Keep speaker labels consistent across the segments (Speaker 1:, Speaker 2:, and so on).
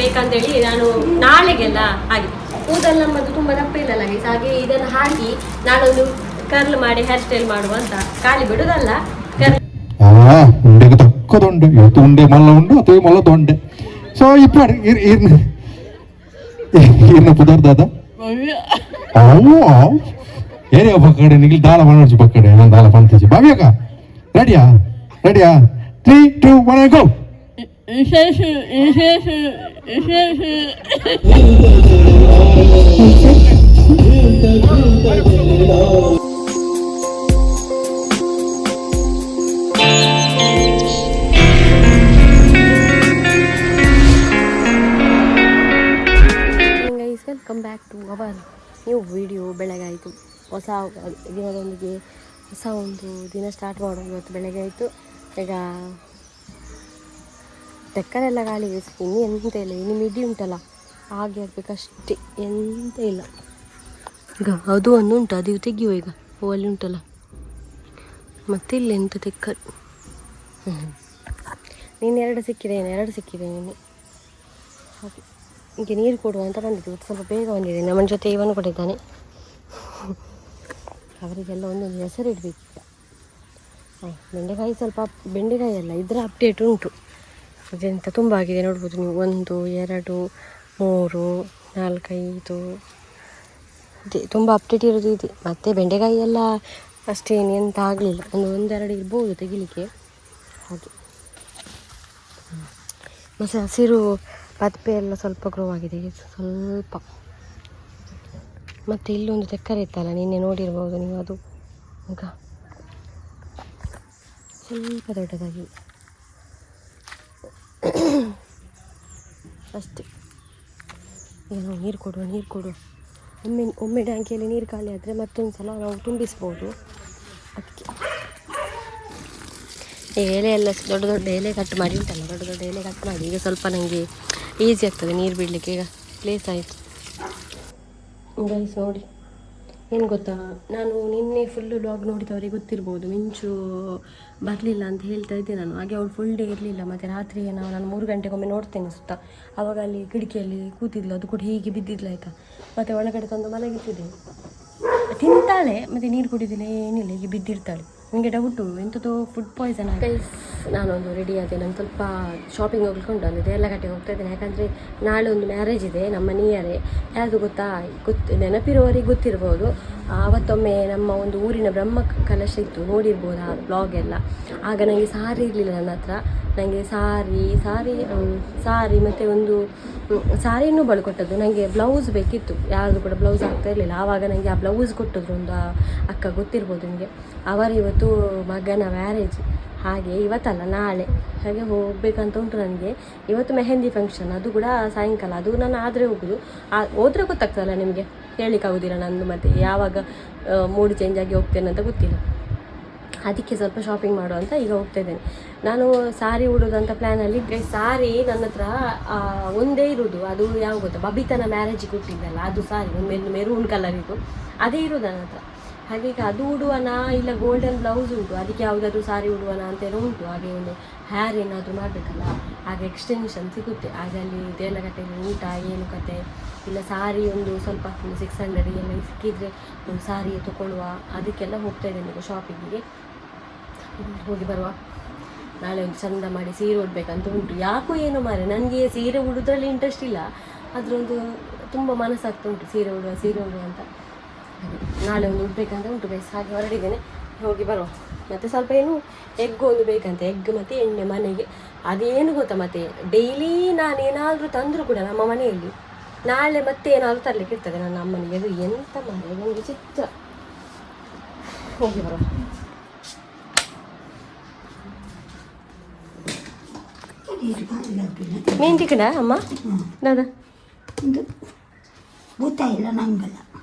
Speaker 1: ಬೇಕಂತೇಳಿ ನಾನು ನಾಳೆಗೆಲ್ಲ ಹಾಗೆ ಕೂದಲು ನಮ್ಮದು ತುಂಬ ದಪ್ಪ ಇಲ್ಲಲ್ಲ ಗೈಸ್, ಹಾಗೆ ಇದನ್ನು ಹಾಕಿ ನಾನೊಂದು ಕರ್ಲ್ ಮಾಡಿ ಹೇರ್ ಸ್ಟೈಲ್ ಮಾಡುವ ಅಂತ. ಖಾಲಿ ಬಿಡುದಲ್ಲ,
Speaker 2: ಉಂಡೆಗೆ ತಕ್ಕದುಂಡೆ ಇವತ್ತು ಉಂಡೆ ಮಲ್ಲ ಉಂಡು ಅಥವಾ ಮಲ್ಲ ದೊಂಡೆ. ಸೊ ಇಪ್ಪಾಡು ಇರ್ನ ಪುದರ್ದಾದ ಏನೇ ಪಕ್ಕಡೆ ನಿಖಿಲ್ ದಾಲ ಮಾಡೋಚಿ ಪಕ್ಕಡೆ ನಾನು ದಾಲ ಪಂತಿಸಿ ಬಾವಿಯಾಕ ರೆಡಿಯಾ 3, 2, 1 go.
Speaker 1: Welcome back to our new video. ಬೆಳಗಾಯಿತು, ಹೊಸ ದಿನದೊಂದಿಗೆ ಹೊಸ ಒಂದು ದಿನ ಸ್ಟಾರ್ಟ್ ಮಾಡೋದು. ಇವತ್ತು ಬೆಳಗ್ಗೆ ಆಯಿತು. ಈಗ ತೆಕ್ಕಲೆಲ್ಲ ಗಾಳಿಗೆ ಇನ್ನು ಎಂತ ಇಲ್ಲ, ಇನ್ನು ಮಿಡಿ ಉಂಟಲ್ಲ ಹಾಗೆ ಆಗಬೇಕಷ್ಟೇ, ಎಂತ ಇಲ್ಲ. ಈಗ ಅದು ಒಂದು ಉಂಟು, ಅದು ತೆಗಿಯುವ ಈಗ ಅಲ್ಲಿ ಉಂಟಲ್ಲ, ಮತ್ತೆ ಇಲ್ಲ ಎಂತ ತೆಕ್ಕಲು. ನೀನು ಎರಡು ಸಿಕ್ಕಿದೆ ನೀನು ಹಾಗೆ. ಈಗ ನೀರು ಕೊಡುವ ಅಂತ ಬಂದಿದ್ದು, ಇವತ್ತು ಸ್ವಲ್ಪ ಬೇಗ ಬಂದಿದೆ. ನಮ್ಮ ಜೊತೆ ಇವನು ಕೊಟ್ಟಿದ್ದಾನೆ. ಅವರಿಗೆಲ್ಲ ಒಂದೊಂದು ಹೆಸರು ಇಡಬೇಕು. ಬೆಂಡೆಕಾಯಿ ಬೆಂಡೆಕಾಯಿ ಅಲ್ಲ, ಇದರ ಅಪ್ಡೇಟ್ ಉಂಟು. ಇದೆಂತ ತುಂಬ ಆಗಿದೆ ನೋಡ್ಬೋದು ನೀವು. 1, 2, 3, 4, 5 ಇದೆ, ತುಂಬ ಅಪ್ಡೇಟ್ ಇರೋದು ಇದೆ. ಮತ್ತು ಬೆಂಡೆಕಾಯಿ ಎಲ್ಲ ಅಷ್ಟೇನು ಎಂತ ಆಗಲಿಲ್ಲ, ಒಂದೆರಡು ಇರ್ಬೋದು ತೆಗಿಲಿಕ್ಕೆ ಹಾಗೆ. ಮತ್ತು ಹಸಿರು ಪತ್ಪೆ ಎಲ್ಲ ಸ್ವಲ್ಪ ಗ್ರೋ ಆಗಿದೆ ಸ್ವಲ್ಪ. ಮತ್ತು ಇಲ್ಲೊಂದು ತೆಕ್ಕರೆ ಇತ್ತಲ್ಲ, ನಿನ್ನೆ ನೋಡಿರ್ಬೋದು ನೀವು, ಅದು ಈಗ ಸ್ವಲ್ಪ ದೊಡ್ಡದಾಗಿ ಅಷ್ಟೇ. ಏನೋ ನೀರು ಕೊಡುವ. ಒಮ್ಮೆ ಟ್ಯಾಂಕಿಯಲ್ಲಿ ನೀರು ಖಾಲಿ ಆದರೆ ಮತ್ತೊಂದು ಸಲ ನಾವು ತುಂಬಿಸ್ಬೋದು. ಅದಕ್ಕೆ ಈ ಎಲೆ ಎಲ್ಲ ದೊಡ್ಡ ಎಲೆ ಕಟ್ ಮಾಡಿ ಉಂಟಲ್ಲ, ದೊಡ್ಡ ಎಲೆ ಕಟ್ ಮಾಡಿ ಈಗ ಸ್ವಲ್ಪ ನನಗೆ ಈಸಿ ಆಗ್ತದೆ ನೀರು ಬಿಡಲಿಕ್ಕೆ. ಈಗ ಪ್ಲೇಸ್ ಆಯಿತು ಗೈಸ್. ನೋಡಿ ಏನು ಗೊತ್ತಾ, ನಾನು ನಿನ್ನೆ ಫುಲ್ಲು ಬ್ಲಾಗ್ ನೋಡಿದವರಿಗೆ ಗೊತ್ತಿರ್ಬೋದು, ಮಿಂಚು ಬರಲಿಲ್ಲ ಅಂತ ಹೇಳ್ತಾ ಇದ್ದೆ ನಾನು. ಹಾಗೆ ಅವಳು ಫುಲ್ ಡೇ ಇರಲಿಲ್ಲ. ಮತ್ತು ರಾತ್ರಿ ನಾನು 3 ಗಂಟೆಗೊಮ್ಮೆ ನೋಡ್ತೇನೆ ಸುತ್ತ. ಆವಾಗ ಅಲ್ಲಿ ಕಿಟಕಿಯಲ್ಲಿ ಕೂತಿದ್ಲು, ಅದು ಕೂಡ ಹೀಗೆ ಬಿದ್ದಿದ್ಲು ಆಯಿತಾ. ಮತ್ತು ಒಳಗಡೆ ತಂದು ಮಲಗಿಸಿದೆ, ತಿಂತಾಳೆ ಮತ್ತು ನೀರು ಕುಡಿದಿಲ್ಲ, ಏನಿಲ್ಲ, ಹೀಗೆ ಬಿದ್ದಿರ್ತಾಳೆ. ನನಗೆ ಡೌಟು ಎಂಥದ್ದು ಫುಡ್ ಪಾಯ್ಸನ್ ಆಗಿ. ನಾನೊಂದು ರೆಡಿ ಆದೆ, ನಾನು ಸ್ವಲ್ಪ ಶಾಪಿಂಗ್ ಹೋಗ್ಲಿಕ್ಕೆ ಬಂದಿದ್ದೆ, ದೇರ್ಲಘಟ್ಟೆಗೆ ಹೋಗ್ತಾ ಇದ್ದೇನೆ. ಯಾಕಂದರೆ ನಾಳೆ ಒಂದು ಮ್ಯಾರೇಜ್ ಇದೆ ನಮ್ಮ ನಿಯರೇ. ಯಾವುದು ಗೊತ್ತಾ, ನೆನಪಿರುವವರಿಗೆ ಗೊತ್ತಿರ್ಬೋದು. ಆವತ್ತೊಮ್ಮೆ ನಮ್ಮ ಒಂದು ಊರಿನ ಬ್ರಹ್ಮ ಕಲಶ ಇತ್ತು, ನೋಡಿರ್ಬೋದು ಆ ಬ್ಲಾಗ್ ಎಲ್ಲ. ಆಗ ನನಗೆ ಸಾರಿ ಇರಲಿಲ್ಲ ನನ್ನ ಹತ್ರ. ನನಗೆ ಸಾರಿ ಮತ್ತು ಒಂದು ಸಾರಿನೂ ಬಳ್ಕೊಟ್ಟದ್ದು. ನನಗೆ ಬ್ಲೌಸ್ ಬೇಕಿತ್ತು, ಯಾರ್ದು ಕೂಡ ಬ್ಲೌಸ್ ಆಗ್ತಾ ಇರಲಿಲ್ಲ. ಆವಾಗ ನನಗೆ ಆ ಬ್ಲೌಸ್ ಕೊಟ್ಟದ್ರು ಒಂದು ಅಕ್ಕ, ಗೊತ್ತಿರ್ಬೋದು ನಿಮಗೆ. ಅವರ ಇವತ್ತು ಮಗನ ಮ್ಯಾರೇಜ್, ಹಾಗೆ ಇವತ್ತಲ್ಲ ನಾಳೆ, ಹಾಗೆ ಹೋಗಬೇಕಂತ ಉಂಟು ನನಗೆ. ಇವತ್ತು ಮೆಹಂದಿ ಫಂಕ್ಷನ್, ಅದು ಕೂಡ ಸಾಯಂಕಾಲ. ಅದು ನಾನು ಆದರೆ ಹೋದರೆ ಗೊತ್ತಾಗ್ತದಲ್ಲ ನಿಮಗೆ, ಹೇಳಲಿಕ್ಕಾಗೋದಿಲ್ಲ ನಂದು. ಮತ್ತು ಯಾವಾಗ ಮೂಡ್ ಚೇಂಜ್ ಆಗಿ ಹೋಗ್ತೇನೆ ಅಂತ ಗೊತ್ತಿಲ್ಲ. ಅದಕ್ಕೆ ಸ್ವಲ್ಪ ಶಾಪಿಂಗ್ ಮಾಡುವಂತ ಈಗ ಹೋಗ್ತಾ ಇದ್ದೇನೆ. ನಾನು ಸಾರಿ ಉಡೋದಂತ ಪ್ಲ್ಯಾನಲ್ಲಿ. ಸಾರಿ ನನ್ನ ಹತ್ರ ಒಂದೇ ಇರೋದು, ಅದು ಯಾವ ಗೊತ್ತಾ, ಬಬಿತನ ಮ್ಯಾರೇಜಿಗೆ ಕೊಟ್ಟಿದ್ದಲ್ಲ ಅದು ಸಾರಿ, ಒಂದು ಮೆರೂನ್ ಕಲರ್ ಇದು, ಅದೇ ಇರೋದು ನನ್ನ ಹತ್ರ. ಹಾಗೆ ಈಗ ಅದು ಉಡುವನ, ಇಲ್ಲ ಗೋಲ್ಡನ್ ಬ್ಲೌಸ್ ಉಂಟು, ಅದಕ್ಕೆ ಯಾವುದಾದ್ರೂ ಸಾರಿ ಉಡುವನ ಅಂತೇನೋ ಉಂಟು. ಹಾಗೆ ಒಂದು ಹೇರ್ ಏನಾದರೂ ಮಾಡಬೇಕಲ್ಲ, ಹಾಗೆ ಎಕ್ಸ್ಟೆನ್ಷನ್ ಸಿಗುತ್ತೆ. ಹಾಗೆ ಅಲ್ಲಿ ದೇರ್ಲಘಟ್ಟೆಯಲ್ಲಿ ಊಟ ಏನು ಕತೆ ಇಲ್ಲ, ಸಾರಿ ಒಂದು ಸ್ವಲ್ಪ ಒಂದು 600 ಎಲ್ಲ ಸಿಕ್ಕಿದರೆ ಒಂದು ಸಾರಿ ತೊಗೊಳ್ಳುವ, ಅದಕ್ಕೆಲ್ಲ ಹೋಗ್ತಾ ಇದ್ದೇನೆ ಈಗ ಶಾಪಿಂಗಿಗೆ. ಹೋಗಿ ಬರುವ. ನಾಳೆ ಒಂದು ಚಂದ ಮಾಡಿ ಸೀರೆ ಉಡ್ಬೇಕಂತ ಉಂಟು. ಯಾಕೋ ಏನೋ ಮಾರೆ, ನನಗೆ ಸೀರೆ ಉಡೋದ್ರಲ್ಲಿ ಇಂಟ್ರೆಸ್ಟ್ ಇಲ್ಲ, ಅದರೊಂದು ತುಂಬ ಮನಸ್ಸಾಗ್ತಾ ಉಂಟು ಸೀರೆ ಉಡುವ ಅಂತ. ನಾಳೆ ಒಂದು ಉಡ್ಬೇಕಂತ ಉಂಟು ಗೈಸ್. ಹಾಗೆ ಹೊರಡಿದ್ದೇನೆ, ಹೋಗಿ ಬರುವ. ಮತ್ತು ಸ್ವಲ್ಪ ಏನು ಎಗ್ ಒಂದು ಬೇಕಂತೆ, ಎಗ್ ಮತ್ತು ಎಣ್ಣೆ ಮನೆಗೆ. ಅದೇನು ಗೊತ್ತಾ, ಮತ್ತು ಡೈಲಿ ನಾನು ಏನಾದರೂ ತಂದರೂ ಕೂಡ ನಮ್ಮ ಮನೆಯಲ್ಲಿ ನಾಳೆ ಮತ್ತೆ ಏನಾದರೂ ತರಲಿಕ್ಕೆ ಇರ್ತದೆ ನನ್ನ ಅಮ್ಮನಿಗೆ. ಅದು ಎಂತ ಮಾರೆ ನನಗೆ ಚಿತ್ರ. ಹೋಗಿ ಬರುವ. ಮೀನು ತಿಕ್ಕಡ ಅಮ್ಮ ದಾದ
Speaker 3: ಬೂತ ಇಲ್ಲ ನಂಗಲ್ಲ.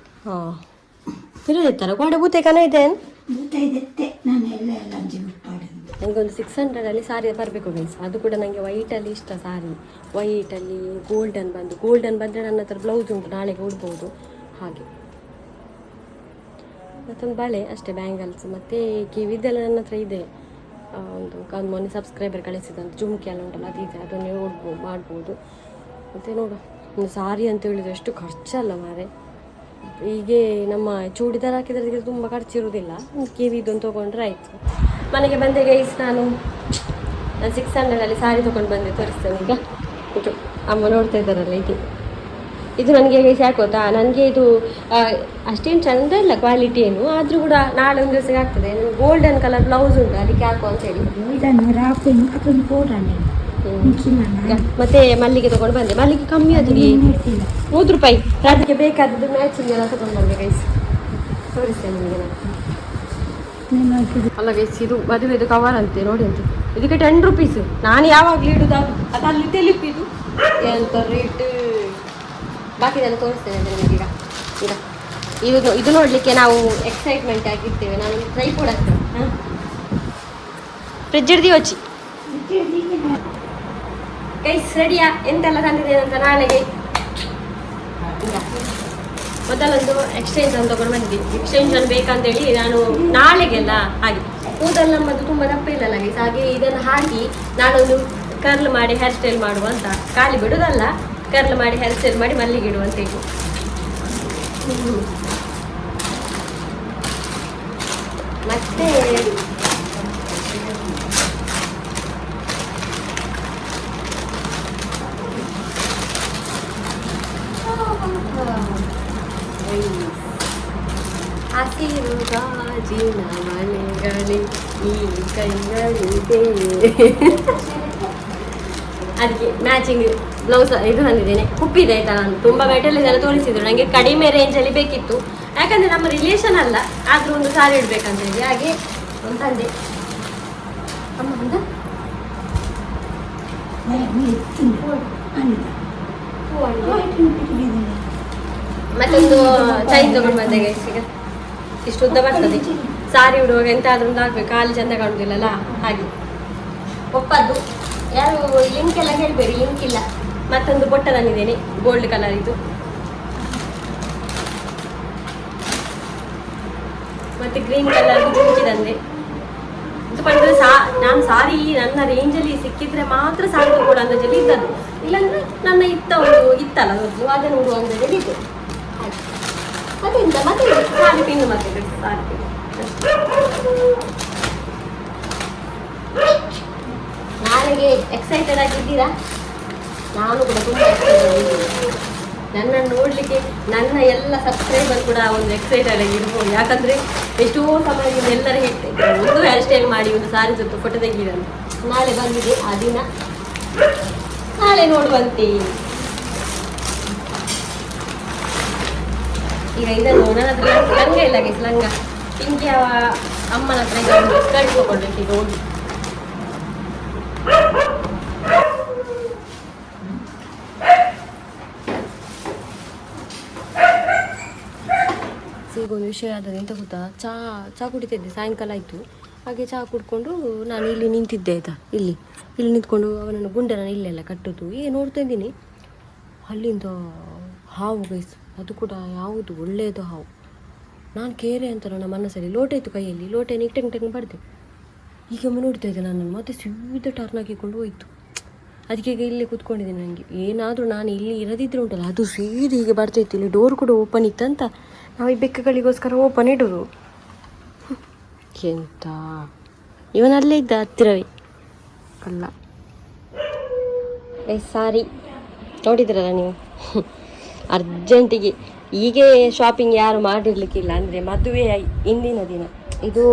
Speaker 1: ಹಾಂ ತಿರುಗಿರ್ತಾರ ಕೊಂಡೆ ಬೂತೆ ಕನ ಇದೆ
Speaker 3: ಬೂತ ಇದೆತ್ತೆ ನಾನು ಎಲ್ಲ ಅಂಜಿ ಬಿಟ್ಟಾಡಿ.
Speaker 1: ನನಗೊಂದು 600 ಸಾರಿ ಬರಬೇಕು ಗೈಸ್. ಅದು ಕೂಡ ನನಗೆ ವೈಟಲ್ಲಿ ಇಷ್ಟ ಸಾರಿ. ವೈಟಲ್ಲಿ ಗೋಲ್ಡನ್ ಬಂದರೆ ನನ್ನ ಹತ್ರ ಬ್ಲೌಸ್ ಉಂಟು, ನಾಳೆಗೆ ಉಡ್ಬೋದು. ಹಾಗೆ ಮತ್ತೊಂದು ಬಳೆ ಅಷ್ಟೇ, ಬ್ಯಾಂಗಲ್ಸ್ ಮತ್ತು ಕಿವಿದೆಲ್ಲ ನನ್ನ ಹತ್ರ ಇದೆ. ಒಂದು ಮೊನ್ನೆ ಸಬ್ಸ್ಕ್ರೈಬರ್ ಕಳಿಸಿದಂತ ಜುಮ್ಕಿ ಎಲ್ಲ ಉಂಟಲ್ಲ, ಅದು ಇದೆ, ಅದನ್ನೇ ಮಾಡ್ಬೋದು. ಮತ್ತು ನೋಡು ಒಂದು ಸಾರಿ ಅಂತ ಹೇಳಿದ್ರೆ ಎಷ್ಟು ಖರ್ಚಲ್ಲ ಮಾರೆ. ಹೀಗೆ ನಮ್ಮ ಚೂಡಿದಾರ್ ಹಾಕಿದ್ರೆ ತುಂಬ ಖರ್ಚಿರುವುದಿಲ್ಲ. ಒಂದು ಕಿವಿದೊಂದು ತೊಗೊಂಡ್ರೆ ಆಯಿತು. ಮನೆಗೆ ಬಂದೆ ಗೈಸ್, ನಾನು 600 ಸಾರಿ ತೊಗೊಂಡು ಬಂದೆ, ತೋರಿಸ್ತೇನೆ ಈಗ. ಇದು ಅಮ್ಮ ನೋಡ್ತಾ ಇದ್ದಾರಲ್ಲ, ಇದು ನನಗೆ ಗೈಸ್ ಯಾಕೆ ಗೊತ್ತಾ, ನನಗೆ ಇದು ಅಷ್ಟೇನು ಚೆಂದ ಇಲ್ಲ ಕ್ವಾಲಿಟಿ ಏನು, ಆದರೂ ಕೂಡ ನಾಳೆ ಒಂದು ದಿವಸಕ್ಕೆ ಆಗ್ತದೆ. ಗೋಲ್ಡನ್ ಕಲರ್ ಬ್ಲೌಸ್ ಉಂಟು, ಅದಕ್ಕೆ ಹಾಕೋ ಅಂತ ಹೇಳಿ. ಮತ್ತೆ ಮಲ್ಲಿಗೆ ತೊಗೊಂಡು ಬಂದೆ. ಮಲ್ಲಿಗೆ ಕಮ್ಮಿ ಆದ್ರಿ 30 ರೂಪಾಯಿ. ಅದಕ್ಕೆ ಬೇಕಾದದ್ದು ಮ್ಯಾಚಿಂಗ್ ಎಲ್ಲ ತೊಗೊಂಡು ಬಂದೆ ಗೈಸ್, ತೋರಿಸ್ತೇನೆ ನಿಮಗೆ ನಾನು. ಅಲ್ಲ ಗೈಸ್, ಇದು ಮದುವೆದು ಕವರ್ ಅಂತೆ ನೋಡಿ ಅಂತೆ, ಇದಕ್ಕೆ 10 ರೂಪೀಸ್. ನಾನು ಯಾವಾಗಲೂ ಇಡುದು ಅದು ಅಲ್ಲಿ ತೆಲುಪಿದು ಎಂತ ರೇಟ್. ಬಾಕಿದೆಲ್ಲ ತೋರಿಸ್ತೇನೆ ನಿಮಗೆ ಈಗ. ಇದು ನೋಡಲಿಕ್ಕೆ ನಾವು ಎಕ್ಸೈಟ್ಮೆಂಟ್ ಆಗಿರ್ತೇವೆ. ನಾನು ಟ್ರೈ ಕೂಡ ಆಗ್ತೇವೆ. ಫ್ರಿಜ್ ಹಿಡ್ದು ಯೋಚಿ ಗೈಸ್, ರೆಡಿಯಾ? ಎಂತೆಲ್ಲ ತಂದಿದ್ದೇನೆ ಅಂತ ನಾಳೆಗೆ. ಮೊದಲೊಂದು ಎಕ್ಸ್ಚೇಂಜ್ ಅಂತ ತಗೊಂಡು ಬಂದಿದ್ದೆ. ಎಕ್ಸ್ಚೇಂಜ್ ಅನ್ನು ಬೇಕಂತೇಳಿ ನಾನು ನಾಳೆಗೆಲ್ಲ ಹಾಗೆ ಕೂದಲು ನಮ್ಮದು ತುಂಬ ದಪ್ಪ ಇಲ್ಲಲ್ಲ ಗೈಸ್, ಹಾಗೆ ಇದನ್ನು ಹಾಕಿ ನಾನೊಂದು ಕರ್ಲ್ ಮಾಡಿ ಹೇರ್ ಸ್ಟೈಲ್ ಮಾಡುವ ಅಂತ. ಖಾಲಿ ಬಿಡೋದಲ್ಲ, ಕರ್ಲ್ ಮಾಡಿ ಹೇರ್ ಸ್ಟೈಲ್ ಮಾಡಿ ಮಲ್ಲಿಗೆ ಇಡುವ ಅಂತ ಹೇಳಿ. ಮತ್ತೆ ಹಸಿರು ಗಾಜಿನ ಮನೆಗಳೇ ಈ ಕೈಗಳಿದೆ. ಅದಕ್ಕೆ ಮ್ಯಾಚಿಂಗ್ ಬ್ಲೌಸ್ ಇದು ತಂದಿದ್ದೇನೆ. ಕುಪ್ಪಿದೆ ಆಯ್ತಾ, ನಾನು ತುಂಬ ಮೆಟೀರಿಯಲ್ ಎಲ್ಲ ತೋರಿಸಿದ್ರು. ನನಗೆ ಕಡಿಮೆ ರೇಂಜಲ್ಲಿ ಬೇಕಿತ್ತು, ಯಾಕಂದರೆ ನಮ್ಮ ರಿಲೇಷನ್ ಅಲ್ಲ, ಆದರೂ ಒಂದು ಸಾರಿ ಇಡಬೇಕಂತ ಹೇಳಿ ಹಾಗೆ ಒಂದು ತಂದೆ. ಅಮ್ಮ ಬಂದ ಮತ್ತೊಂದು ಚೈನ್ ತಗೊಂಡು ಬಂದೆ ಗೈಸ್. ಈಗ ಇಷ್ಟು ಉದ್ದ ಬರ್ತದೆ, ಸಾರಿ ಉಡುವಾಗ ಎಂತಾದ್ರೂ ಒಂದು ಹಾಕ್ಬೇಕು, ಕಾಲು ಚಂದ ಕಾಣುದಿಲ್ಲಲ್ಲ ಹಾಗೆ. ಒಪ್ಪದ್ದು ಯಾರು ಲಿಂಕ್ ಎಲ್ಲ ಹೇಳ್ಬೇಡಿ, ಲಿಂಕ್ ಇಲ್ಲ. ಮತ್ತೊಂದು ಬೊಟ್ಟ ತಂದಿದ್ದೇನೆ, ಗೋಲ್ಡ್ ಕಲರ್ ಇದು. ಮತ್ತೆ ಗ್ರೀನ್ ಕಲರ್ ಚುಂಚಿ ತಂದೆ. ಇದು ಬಂದ್ರೆ ನಾನು ಸಾರಿ ನನ್ನ ರೇಂಜಲ್ಲಿ ಸಿಕ್ಕಿದ್ರೆ ಮಾತ್ರ ಸಾರಿ ತಗೊಳ್ಳೋ ಅಂದಾಜಲ್ಲಿ ಇದ್ದದ್ದು, ಇಲ್ಲಾಂದ್ರೆ ನನ್ನ ಇತ್ತಲ್ಲ ಮೊದಲು ಅದನ್ನು ಉಡುವ ಅಂದಾಜಲ್ಲಿ ಇತ್ತು. ಅದರಿಂದ ಮತ್ತೆ ಸಾರಿ ಪಿನ್ನು ಮತ್ತೆ ಸಾರಿ ಪಿನ್ನು. ನಾಳೆಗೆ ಎಕ್ಸೈಟೆಡ್ ಆಗಿದ್ದೀರಾ? ನಾನು ಕೂಡ ತುಂಬ ಎಕ್ಸೈಟೆಡ್ ಆಗಿದ್ದೀನಿ. ನನ್ನನ್ನು ನೋಡಲಿಕ್ಕೆ ನನ್ನ ಎಲ್ಲ ಸಬ್ಸ್ಕ್ರೈಬರ್ ಕೂಡ ಒಂದು ಎಕ್ಸೈಟೆಡ್ ಆಗಿರ್ಬೋದು. ಯಾಕಂದರೆ ಎಷ್ಟೋ ಸಮಯದಿಂದ ಎಲ್ಲರೂ ಹೇಳ್ತಿದ್ದಾರೆ ಒಂದು ಹೇರ್ ಸ್ಟೈಲ್ ಮಾಡಿ ಒಂದು ಸಾರಿ ಜೊತೆ ಫೋಟೋ ತೆಗೀರಲ್ಲ. ನಾಳೆ ಬಂದಿದೆ ಆ ದಿನ, ನಾಳೆ ನೋಡುವಂತೆ. ಈಗ ಇದನ್ನು ನನ್ನ ಹತ್ರ ಲಂಗ ಇಲ್ಲ ಗೈಸ್, ಲಂಗ ಪಿಂಕಿ ಅಮ್ಮನ ಹತ್ರ ಈಗ ಒಂದು ಸ್ಕರ್ಟ್ ತಗೊಳ್ಬೇಕು ಈಗ ಹೋಗಿ. ಈಗ ಒಂದು ವಿಷಯ ಆದದ್ದು ಎಂತ ಗೊತ್ತಾ, ಚಹಾ ಕುಡಿತಿದ್ದೆ, ಸಾಯಂಕಾಲ ಆಯಿತು. ಹಾಗೆ ಚಹಾ ಕುಡ್ಕೊಂಡು ನಾನು ಇಲ್ಲಿ ನಿಂತಿದ್ದೆ ಆಯಿತಾ, ಇಲ್ಲಿ ನಿಂತ್ಕೊಂಡು ಅವನನ್ನು ಗುಂಡನ್ನು ಇಲ್ಲೆಲ್ಲ ಕಟ್ಟೋದು ನೋಡ್ತಾ ಇದ್ದೀನಿ. ಅಲ್ಲಿಂದ ಹಾವು ಗೈಸ್, ಅದು ಕೂಡ ಯಾವುದು ಒಳ್ಳೆಯದು ಹಾವು. ನಾನು ಕೇರೆ ಅಂತ ನನ್ನ ಮನಸ್ಸಲ್ಲಿ ಲೋಟೆ ಇತ್ತು ಕೈಯಲ್ಲಿ, ಲೋಟೆನ ಟೆಂಗ್ ಬಡಿದೆ. ಈಗ ಒಮ್ಮೆ ನೋಡ್ತಾ ಇದ್ದೆ ನನ್ನನ್ನು, ಮತ್ತೆ ಸೀದಾ ಟರ್ನ್ ಹಾಕಿಕೊಂಡು ಹೋಯಿತು. ಅದಕ್ಕೆ ಈಗ ಇಲ್ಲೇ ಕೂತ್ಕೊಂಡಿದ್ದೀನಿ. ನನಗೆ ಏನಾದರೂ ನಾನು ಇಲ್ಲಿ ಇರದಿದ್ರೆ ಉಂಟಲ್ಲ, ಅದು ಸೀದಾ ಹೀಗೆ ಬರ್ತಾಯಿತ್ತು. ಇಲ್ಲಿ ಡೋರ್ ಕೂಡ ಓಪನ್ ಇತ್ತಂತ ನಾವು ಈ ಬೆಕ್ಕುಗಳಿಗೋಸ್ಕರ ಓಪನ್ ಇಡೋದು. ಎಂತ ಇವನಲ್ಲೇ ಇದ್ದ ಹತ್ತಿರವೇ ಅಲ್ಲ. ಸಾರಿ ನೋಡಿದ್ರಲ್ಲ ನೀವು, ಅರ್ಜೆಂಟಿಗೆ ಹೀಗೆ ಶಾಪಿಂಗ್ ಯಾರು ಮಾಡಿರಲಿಕ್ಕಿಲ್ಲ. ಅಂದರೆ ಮದುವೆ ಇಂದಿನ ದಿನ ಇದು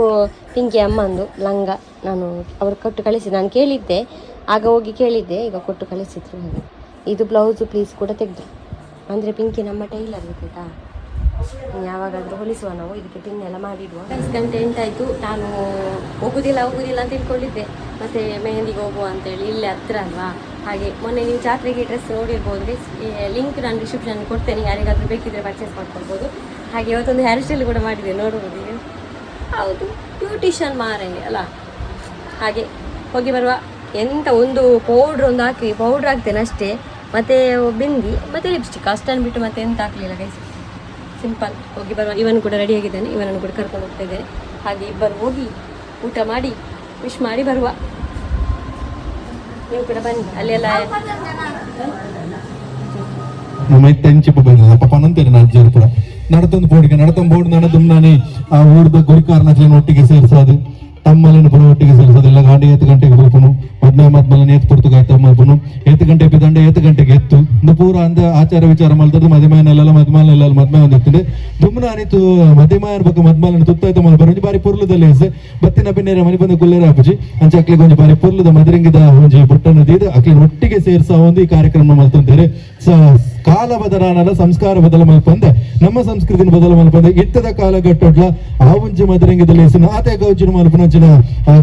Speaker 1: ಪಿಂಕಿ ಅಮ್ಮಂದು ಲಂಗ ನಾನು ಅವ್ರು ಕೊಟ್ಟು ಕಳಿಸಿದ್ದು. ನಾನು ಕೇಳಿದ್ದೆ, ಆಗ ಹೋಗಿ ಕೇಳಿದ್ದೆ, ಈಗ ಕೊಟ್ಟು ಕಳಿಸಿದ್ರು. ಇದು ಬ್ಲೌಸು ಪ್ಲೀಸ್ ಕೂಡ ತೆಗೆದ್ರು. ಅಂದರೆ ಪಿಂಕಿ ನಮ್ಮ ಟೈಲರ್ ಗೊತ್ತಾಯ್ತಾ, ಯಾವಾಗಾದರೂ ಹೊಲಿಸುವ ನಾವು, ಇದಕ್ಕೆ ಪಿನ್ನೆಲ್ಲ ಮಾಡಿಡುವ. 5 ಗಂಟೆ ಎಂಟಾಯಿತು. ನಾನು ಹೋಗುದಿಲ್ಲ ಅಂತ ತಿಳ್ಕೊಂಡಿದ್ದೆ, ಮತ್ತು ಮೆಹಂದಿಗೆ ಹೋಗುವ ಅಂತೇಳಿ, ಇಲ್ಲೇ ಹತ್ತಿರ ಅಲ್ವಾ. ಹಾಗೆ ಮೊನ್ನೆ ನೀವು ಜಾತ್ರೆಗೆ ಡ್ರೆಸ್ ನೋಡಿರ್ಬೋದು, ಲಿಂಕ್ ನಾನು ಡಿಸ್ಕ್ರಿಪ್ಷನ್ ಕೊಡ್ತೇನೆ, ಯಾರಿಗಾದರೂ ಬೇಕಿದ್ರೆ ಪರ್ಚೇಸ್ ಮಾಡ್ಕೊಳ್ಬೋದು. ಹಾಗೆ ಇವತ್ತೊಂದು ಹೇರ್ ಸ್ಟೈಲ್ ಕೂಡ ಮಾಡಿದೆ, ನೋಡ್ಬೋದು. ಹೌದು, ಬ್ಯೂಟಿಷನ್ ಮಾರೇ ಅಲ್ಲ. ಹಾಗೆ ಹೋಗಿ ಬರುವ. ಎಂತ ಒಂದು ಪೌಡ್ರ್ ಒಂದು ಹಾಕಿ ಪೌಡ್ರ್ ಹಾಕ್ತೇನೆ ಅಷ್ಟೇ, ಮತ್ತು ಬಿಂದಿ ಮತ್ತು ಲಿಪ್ಸ್ಟಿಕ್ ಅಷ್ಟನ್ನು ಬಿಟ್ಟು ಮತ್ತೆ ಎಂತ ಹಾಕಲಿಲ್ಲ ಗೈಸ್, ಸಿಂಪಲ್. ಹೋಗಿ ಬರುವ. ಇವನು ಕೂಡ ರೆಡಿಯಾಗಿದ್ದಾನೆ, ಇವನನ್ನು ಕೂಡ ಕರ್ಕೊಂಡು ಹೋಗ್ತಾ ಇದ್ದೇನೆ. ಹಾಗೆ ಇಬ್ಬರು ಹೋಗಿ ಊಟ ಮಾಡಿ ವಿಶ್ ಮಾಡಿ ಬರುವ. ನೀವು ಕೂಡ ಬನ್ನಿ. ಅಲ್ಲೆಲ್ಲ
Speaker 2: ನಮ್ಮ ತೆಂಚಿಪ್ಪ ಬಂದ ಪಾಪ ನಂತೇನೆ ನಾನು ಅಜ್ಜರು ಕೂಡ ನಡತೊಂದು ಬೋಡಿಗೆ ಬೋರ್ಡ್ ನಡದುಮ್ನಾನಿ ಆ ಊರ್ದ ಗುರಿಕಾರನ ಒಟ್ಟಿಗೆ ಸೇರಿಸೋದು ತಮ್ಮಲ್ಲಿನ ಪುನಃ ಒಟ್ಟಿಗೆ ಸೇರಿಸೋದಿಲ್ಲ ಗಾಡಿ 7 ಗಂಟೆಗೆ ಬರುಪುನು ಮದ್ಮಲ್ಲನ ಎತ್ತು ಪುರ್ತುಗಾಯ್ತ ಮಲ್ಪುನು 7 ಗಂಟೆ ಬಿದ್ದಂಡೆ 7 ಗಂಟೆಗೆ ಎತ್ತು ಇಂದು ಪೂರ ಅಂದ ಆಚಾರ ವಿಚಾರ ಮಲ್ತದ್ದು ಮದಿಮಾಯನೆಲ್ಲ ಮದ್ಮೆ ಒಂದು ಎತ್ತದೆ ದುಮ್ನ ಅನಿತು ಮದಿಮಾಯನ ಬಗ್ಗೆ ಮದ್ಮಲ್ಲನ ತುತ್ತಾಯ್ತು ಮಲ್ ಬರೋಂಜಿ ಬಾರಿ ಪುರ್ಲದಲ್ಲಿ ಹೆಸೆ ಬತ್ತಿನ ಪಿನ್ನೇರ ಮನೆ ಬಂದ ಕುಲ್ಲೇರ ಹಾಪುಜಿ ಅಂಚೆ ಅಕ್ಲಿಗೆ ಒಂಜಿ ಬಾರಿ ಪುರ್ಲದ ಮದರಿಂಗಿದ ಒಂಜಿ ಬುಟ್ಟನ್ನು ತೀದು ಅಕ್ಲಿನ ಒಟ್ಟಿಗೆ ಸೇರಿಸ ಒಂದು ಈ ಕಾರ್ಯಕ್ರಮ ಮಲ್ತಂತಾರೆ ಕಾಲ ಬದಲಾನಲ್ಲ ಸಂಸ್ಕಾರ ಬದಲ ಮಲ್ಪಂದೆ ನಮ್ಮ ಸಂಸ್ಕೃತಿನ ಬದಲ ಮಲ್ಪಂದೆ ಇತ್ತದ ಕಾಲಘಟ್ಟೊಡ್ಲ ಆ ಒಂಜಿ ಮದರಿಂಗಿದಲ್ಲಿ ಹೆಸರು ಆತೆ ಗೌಜಿನ ಮಲ್ಪನಂಚಿನ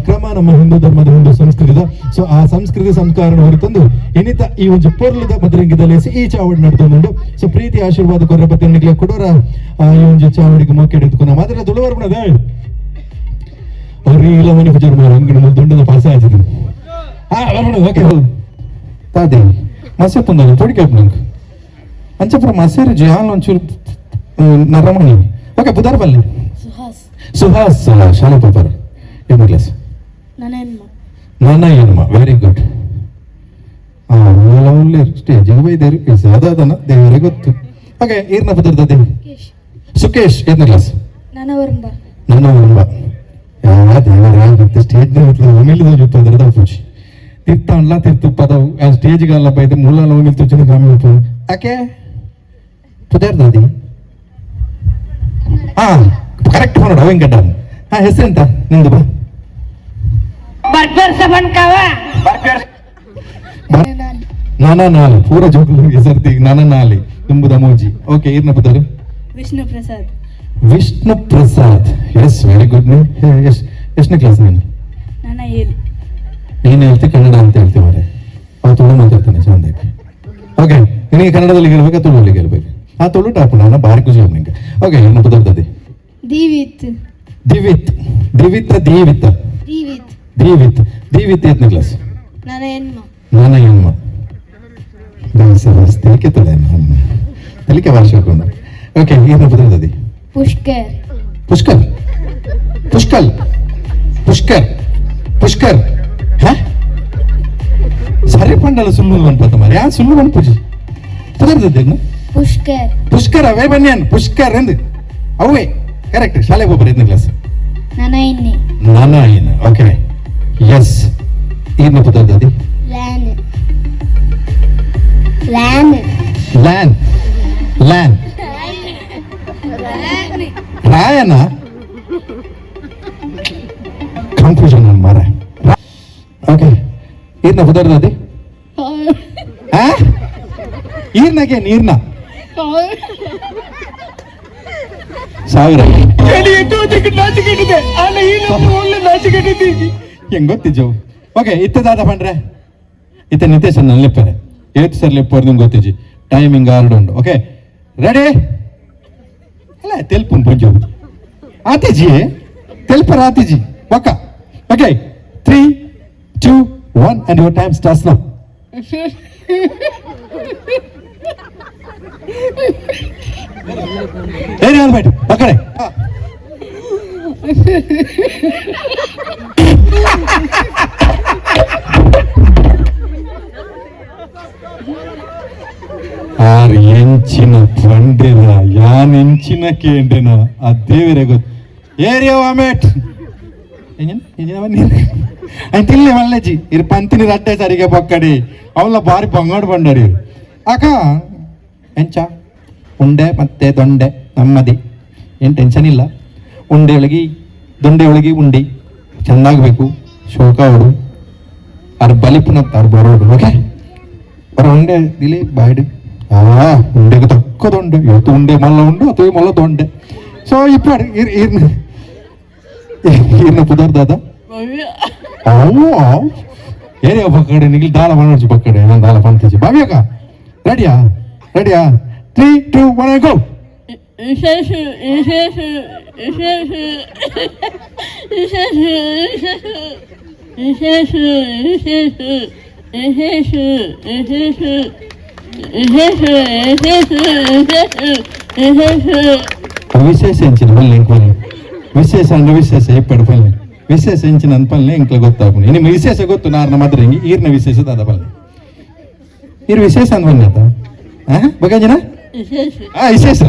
Speaker 2: ಕ್ರಮ ನಮ್ಮ ಹಿಂದೂ ಧರ್ಮದ ಹಿಂದೂ ಸಂಸ್ಕೃತಿದ ಸೊ ಆ ಸಂಸ್ಕೃತಿ ಸಂಸ್ಕಾರ ಹೊರತಂದು ಇನ್ನಿತ ಈ ಒಂದು ಪೊರ್ಲದ ಮದರಿಂಗಿದಲ್ಲಿ ಈ ಚಾವಡಿ ನಡೆದುಕೊಂಡು ಸೊ ಪ್ರೀತಿ ಆಶೀರ್ವಾದ ಕೊರ್ರ ಪತ್ರಿಕೆ ಕೊಡೋರ ಈ ಒಂದು ಚಾವಡಿಗೆ ಮೋಕೆ ಹಿಡಿದುಕೊಂಡು ಮಾತ್ರ ತುಳುವರ್ಪಣದ ಅವ್ರು ಇಲ್ಲ ಮನೆ ಪೂಜಾರ ಮಾಡಿ ಅಂಗಡಿ ದೊಡ್ಡದ ಪಾಸ ಆಯ್ತಿದ್ರು ಓಕೆ ತಾದೆ ಮಸೆ ಪುಂದ ತೊಡಿಕೆ ನಂಗೆ ಅಂಚಪುರ ಮಸೇರಿ ಜಾಲ್ ಒಂಚೂರು ನರಮಣಿ ಓಕೆ ಬುಧಾರ ಬಲ್ಲಿ ಸುಹಾಸ್ ಶಾಲೆ ಪೇಪರ್ ಏನು ಕ್ಲಾಸ್ ನನ್ನ ಏನಮ್ಮ ವೆರಿ ಗುಡ್ ಒಳ್ಳೆ ಸ್ಟೇಜಿಗೆ ಬೈದೇರು ಅದಾದನ ದೇವರೇ ಗೊತ್ತು ಓಕೆ ಈರ್ನ ಪದರ್ದದೆ ಸುಕೇಶ್ ಏನು ಕ್ಲಾಸ್ ನನ್ನ ವರಂಬ ಯಾವ ದೇವರ ಸ್ಟೇಜ್ ಒಮ್ಮೆಲಿದ ಜೊತೆ ಪೂಜಿ ತಿರ್ತಾನ್ಲ ತಿರ್ತು ಪದವು ಆ ಸ್ಟೇಜ್ಗೆಲ್ಲ ಬೈದು ಮುಳ್ಳ ಒಮ್ಮೆಲ್ ತುಚ್ಚಿನ ಗ್ರಾಮೀಣ ಯಾಕೆ ಪುದರ್ದದಿ ಹಾ ಕರೆಕ್ಟ್ ಮಾಡೋಣ ವೆಂಕಟ ಹೆಸರೆಂತ ನಿಂದು ಬಾ ನಾನಾಲಿ ಪೂರ ಜೋಗ್ಲು ಹೆಸರ್ತಿ ನಾನಾಲಿ ತುಂಬುದ ಮೋಜಿ ಓಕೆ ಏನ ಪುದರು Vishnu Prasad yes very good name ಎಷ್ಟನೇ ಕ್ಲಾಸ್ ನೀನು ನೀನು ಹೇಳ್ತಿ ಕನ್ನಡ ಅಂತ ಹೇಳ್ತೀವಿ ಮಾರೆ ಅವ್ರು ತುಳು ಮಾತಾಡ್ತಾನೆ ಚಂದಕ್ಕೆ ಓಕೆ ನಿನಗೆ ಕನ್ನಡದಲ್ಲಿ ಗೆಲ್ಬೇಕಾ ತುಳುವಲ್ಲಿ ಗೆಲ್ಬೇಕು ಆ ತುಳು ಟಾಪ್ ನಾನು ಭಾರಿ ಖುಷಿ ಆಗ ನಿಂಗೆ ಓಕೆ ಏನು ಪದರ್ತದೆ ದಿವಿತ್ ಎತ್ತನೇ ಕ್ಲಾಸ್ ನನ್ನ ಹೆಣ್ಮ ತಲಿಕೆ ತೊಳೆ ತಲಿಕೆ ಭಾಷೆ ಹಾಕೊಂಡು ಓಕೆ ಏನು ಪದರ್ತದೆ ಪುಷ್ಕರ್ ಸರಿ ಪಂಡಲ ಸುಳ್ಳು ಅನ್ಪತ್ತ ಮಾರಿ ಯಾ ಸುಳ್ಳು ಅನ್ಪೂಜಿ ಪದರ್ತದೇನು ಪುಷ್ಕರ ಅವೇ ಬನ್ಯಾನ್ ಪುಷ್ಕರ್ ಎಂದು ಅವೇ ಕರೆಕ್ಟ್ ಶಾಲೆಗೆ ಹೋಗ್ಬಾರ 8ನೇ ಕ್ಲಾಸ್ ನನ್ನ ಓಕೆ ಎಸ್ ಏನು ಪದರ್ತದೆ ಲ್ಯಾನ್ ರಾಯನ ಕನ್ಫ್ಯೂಷನ್ ನನ್ ಮಾರ ಓಕೆ ಈರ್ನ ಪದರ್ತದೆ ಈರ್ನಾಗೆ ನೀರ್ನ ಸಾವಿರ ಹೆಂಗ್ ಗೊತ್ತಿಜ್ಜವು ಓಕೆ ಇತ್ತದಾದ ಪಂಡ್ರೆ ಇತ್ತ ನಿತೇಶ್ ಅನ್ನ ಲೆಪ್ಪರೆ 8 ಸರ್ ಲೆಪ್ಪರ್ ನಿಮ್ಗೆ ಗೊತ್ತಿಜ್ಜಿ ಟೈಮಿಂಗ್ ಆರ್ಡ್ ಉಂಟು ಓಕೆ ರೆಡಿ ಅಲ್ಲ ತೆಲ್ಪುನ್ ಪುಂಜು ಆತಿಜಿ ತೆಲ್ಪರ ಆತಿಜಿ ಒಕ್ಕ okay 3, 2, 1 and your time starts now. ಏನೇ ಹೇಳ್ಬೇಡಿ ಆ ಕಡೆ ಆರು ಎಂಚಿನ ಪಂಡಿರ ಯಾನ್ ಎಂಚಿನ ಕೇಂದ್ರನ ಆ ದೇವರೇ ಗೊತ್ತು ಏರಿಯೋ ಆಮೇಟ್ ಅಂತಿಲ್ಲ ಮಲ್ಲೆಜಿ ಇರ್ ಪಂತಿನಿ ರಟ್ಟೆ ಸರಿಗೆ ಪಕ್ಕಡಿ ಅವಳ ಬಾರಿ ಬಂಗಾಡು ಬಂಡರಿ ಅಕ್ಕ ಎಂಚ ಉಂಡೆ ಮತ್ತೆ ದೊಂಡೆ ನಮ್ಮದಿ ಏನು ಟೆನ್ಷನ್ ಇಲ್ಲ ಉಂಡೆ ಒಳಗಿ ದೊಂಡೆ ಒಳಗಿ ಉಂಡಿ ಚೆಂದಾಗಬೇಕು ಶೋಕ ಹೊಡು ಅರ್ ಬಲಿಪುನ ಅರ್ ಬರೋಡು ಓಕೆ ಬರ ಉಂಡೆ ದಿಲಿ ಬಾಯ್ಡು ಉಂಡೆಗೆ ತಕ್ಕದೊಂಡೆ ಇವತ್ತು ಉಂಡೆ ಮಲ್ಲ ಉಂಡು ಅಥವಾ ಮಲ್ಲ ದೊಂಡೆ ಸೊ ಇಪ್ಪಾಡು ಈರ್ನ ಪುದರ್ದಾದ ಏರಿಯಾ ಪಕ್ಕಡೆ ನಿಗಿಲ್ ದಾಳ ಮಾಡೋಚಿ ಪಕ್ಕಡೆ ನಾನು ದಾಳ ಪಂತಿಜಿ ಬಾವಿಯಾಗ ರೆಡಿಯಾ 3, 2, 1 go ವಿಶೇಷ ಎಂಚಿನ ಬಲ್ಲಿ ಇಂಕ್ವಲ್ಲಿ ವಿಶೇಷ ಅಂದ್ರೆ ವಿಶೇಷ ಇಪ್ಪಡು ಬಲ್ಲಿ ವಿಶೇಷ ಎಂಚಿನ ಅನ್ಪಲ್ಲೆ ಇಂಕ್ಲ ಗೊತ್ತಾಗ್ಬೋದು ನಿಮ್ಗೆ ವಿಶೇಷ ಗೊತ್ತು ನಾರ್ನ ಮಾತ್ರ ಹಿಂಗೆ ಈರ್ನ ವಿಶೇಷ ಅದ ಬಲ್ಲಿ ಇರ್ ವಿಶೇಷ ಅಂದ್ ಬನ್ನಿ ಆತ ಬಗ್ಗಂಜನ ವಿಶೇಷ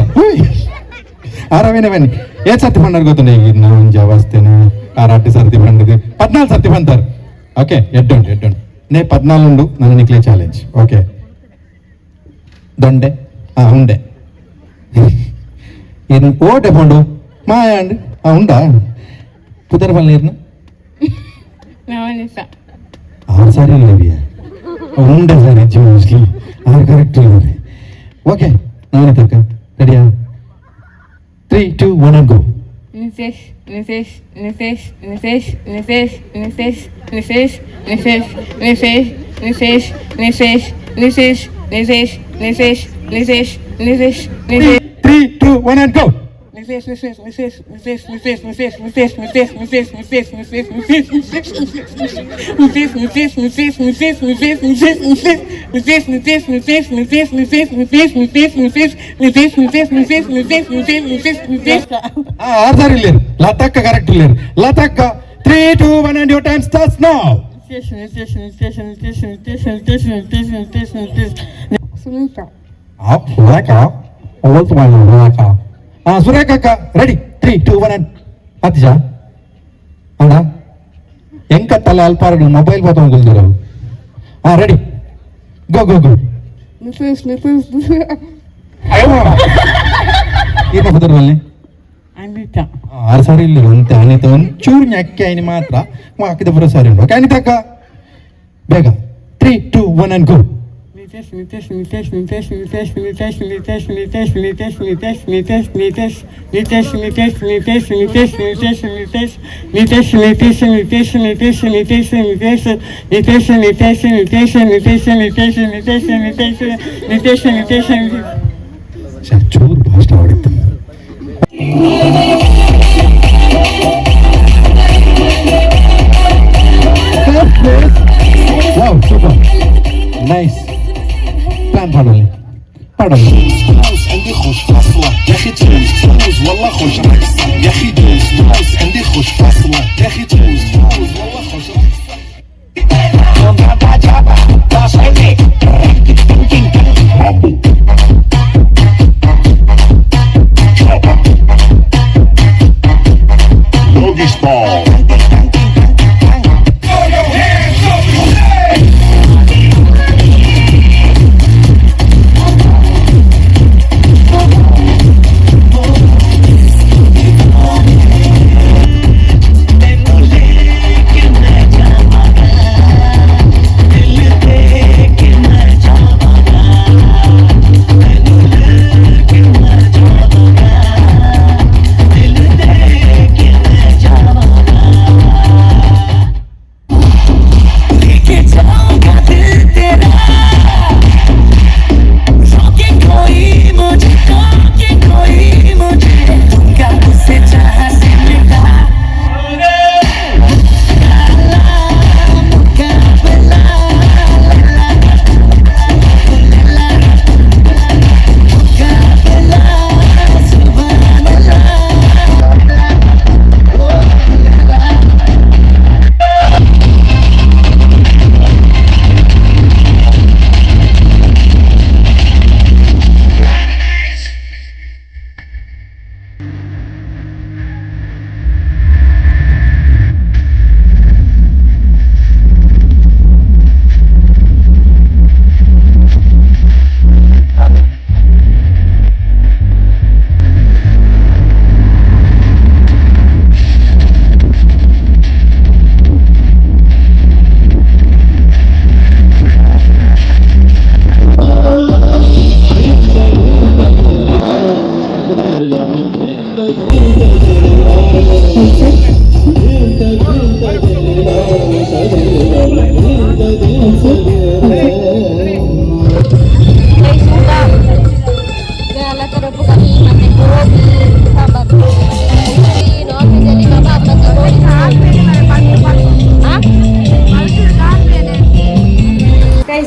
Speaker 2: ಆರಾಮೇನೆ ಬನ್ನಿ ಏನ್ ಸರ್ತಿ ಬಂಡಾರ ಗೊತ್ತುಂಡೆ ಈಗ ನಾವು ಒಂಜಿ ಅವಸ್ಥೆನ 6 ಸರ್ತಿ ಬಂದಿದೆ 14 ಸರ್ತಿ ಬಂತಾರೆ ಓಕೆ ಎಡ್ಡುಂಟು ನೇ 14 ಉಂಡು ನನ್ನ ನಿಕ್ಲೆ ಚಾಲೆಂಜ್ ಓಕೆ ದೊಂಡೆ ಉಂಡೆ ಏನು ಓಟೆ ಪಂಡು ಮಾಯಾಂಡ್ ಉಂಡಾ ಪುದರ್ ಬಲ್ಲ ನೀರ್ನು ಅವ್ರು ಸರಿ ಇಲ್ಲ ಉಂಡೆ ಸರಿ ಮೋಸ್ಟ್ಲಿ ಅವ್ರು ಕರೆಕ್ಟ್ ಇದ್ದಾರೆ ಓಕೆ ನಾವೇ ತಕ್ಕ ರೆಡಿಯಾ 3, 2, 1 and go. Three, two, one and go. Lataka correct Lataka 3, 2, 1 and your time starts now. ಸುರೇಖಕ್ಕ ರೆಡಿ 3, 2, 1 and ಅಜ್ಜ ಅಣ್ಣ ಎಂಕತ್ತಲ್ಲ ಅಲ್ಪಾರಗಳು ಮೊಬೈಲ್ ಬತ್ತೊಂದಿಲ್ದಿರವು ರೆಡಿ ಗೋ ಗೋ ಗೋ ಏನ ಬದರಲ್ಲಿ ಆರು ಸಾರಿ ಇಲ್ಲ ಅಂತೆ ಅನಿತ ಒಂಚೂರು ñಕ್ಕೆ ಆಯ್ನಿ ಮಾತ್ರ ಹಾಕಿದ ಬರೋ ಸಾರಿ ಉಂಟು ಓಕೆ ಅನಿತಕ್ಕ ಬೇಗ 3, 2, 1 and go. ಚೂರು ಭಾಷೆ ಹೊಡಿತು Wow, super. Nice. Plan pardon.
Speaker 4: عندي خوش فاصلة يا أخي تفوز والله خوش رقصة يا أخي دوز عندي خوش فاصلة يا أخي تفوز والله خوش Doggy style.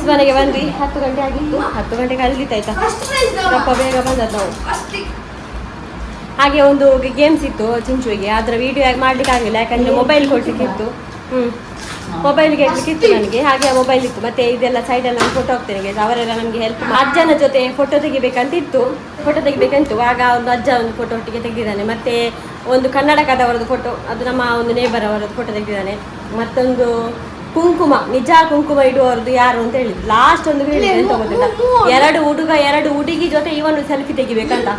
Speaker 1: ಮನೆಗೆ ಬಂದ್ವಿ 10 ಗಂಟೆ ಆಗಿತ್ತು 10 ಗಂಟೆಗೆ ಅಲ್ದಿತ್ತಾಯ್ತಾ ಸ್ವಲ್ಪ ಬೇಗ ಬಂದದ್ದು ನಾವು ಹಾಗೆ ಒಂದು ಗೇಮ್ಸ್ ಇತ್ತು ಚಿಂಚುವಿಗೆ ಅದರ ವಿಡಿಯೋ ಮಾಡ್ಲಿಕ್ಕೆ ಆಗಲಿಲ್ಲ ಯಾಕಂದ್ರೆ ಮೊಬೈಲ್ ಕೊಡ್ಲಿಕ್ಕಿತ್ತು ಮೊಬೈಲ್ಗೆ ಇಡ್ಲಿಕ್ಕೆ ಇತ್ತು ನನಗೆ, ಹಾಗೆ ಆ ಮೊಬೈಲ್ ಇತ್ತು. ಮತ್ತೆ ಇದೆಲ್ಲ ಸೈಡಲ್ಲಿ ನಾನು ಫೋಟೋ ಹಾಕ್ತೇನೆ guys. ಅವರೆಲ್ಲ ನಮಗೆ ಹೆಲ್ಪ್ ಅಜ್ಜನ ಜೊತೆ ಫೋಟೋ ತೆಗಿಬೇಕಂತಿತ್ತು. ಆಗ ಒಂದು ಅಜ್ಜ ಒಂದು ಫೋಟೋ ಒಟ್ಟಿಗೆ ತೆಗೆದಿದ್ದಾನೆ. ಮತ್ತೆ ಒಂದು ಕನ್ನಡಕದವರದ್ದು ಫೋಟೋ, ಅದು ನಮ್ಮ ಒಂದು ನೇಬರ್ ಅವರದ್ದು ಫೋಟೋ ತೆಗೆದಿದ್ದಾನೆ. ಮತ್ತೊಂದು ಕುಂಕುಮ, ನಿಜ ಕುಂಕುಮ ಇಡುವವರದ್ದು ಯಾರು ಅಂತ ಹೇಳಿದ್ರು. ಲಾಸ್ಟ್ ಒಂದು ಹೇಳಿದ್ರೆ ಎಂತ ಗೊತ್ತಿಲ್ಲ, 2 ಹುಡುಗ 2 ಹುಡುಗಿ ಜೊತೆ ಇವನು ಸೆಲ್ಫಿ ತೆಗಿಬೇಕಂತ.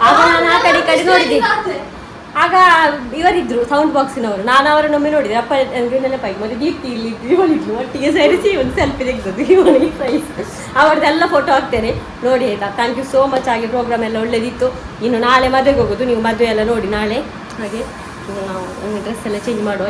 Speaker 1: ಆಗ ನಾನು ಆ ಕಡೆ ನೋಡಿದೆ. ಆಗ ಇವರಿದ್ರು ಸೌಂಡ್ ಬಾಕ್ಸಿನವರು, ನಾನು ಅವರನ್ನೊಮ್ಮೆ ನೋಡಿದೆ. ಅಪ್ಪ ನನಗೆ ನೆನಪಾಗಿ. ಮತ್ತೆ ದೀಪ್ತಿ ಇಲ್ಲಿ ಇವಳಿದ್ರು, ಒಟ್ಟಿಗೆ ಸೇರಿಸಿ ಒಂದು ಸೆಲ್ಫಿ ತೆಗೆದದ್ದು ಇವನಿಗೆ ಪ್ರೈಸ್. ಅವರದ್ದೆಲ್ಲ ಫೋಟೋ ಹಾಕ್ತೇನೆ ನೋಡಿ ಆಯ್ತಾ. Thank you so much. ಹಾಗೆ ಪ್ರೋಗ್ರಾಮ್ ಎಲ್ಲ ಒಳ್ಳೇದಿತ್ತು. ಇನ್ನು ನಾಳೆ ಮದುವೆಗೆ ಹೋಗೋದು, ನೀವು ಮದುವೆ ಎಲ್ಲ ನೋಡಿ ನಾಳೆ. ಹಾಗೆ ನಾವು ಡ್ರೆಸ್ ಎಲ್ಲ ಚೇಂಜ್ ಮಾಡುವ.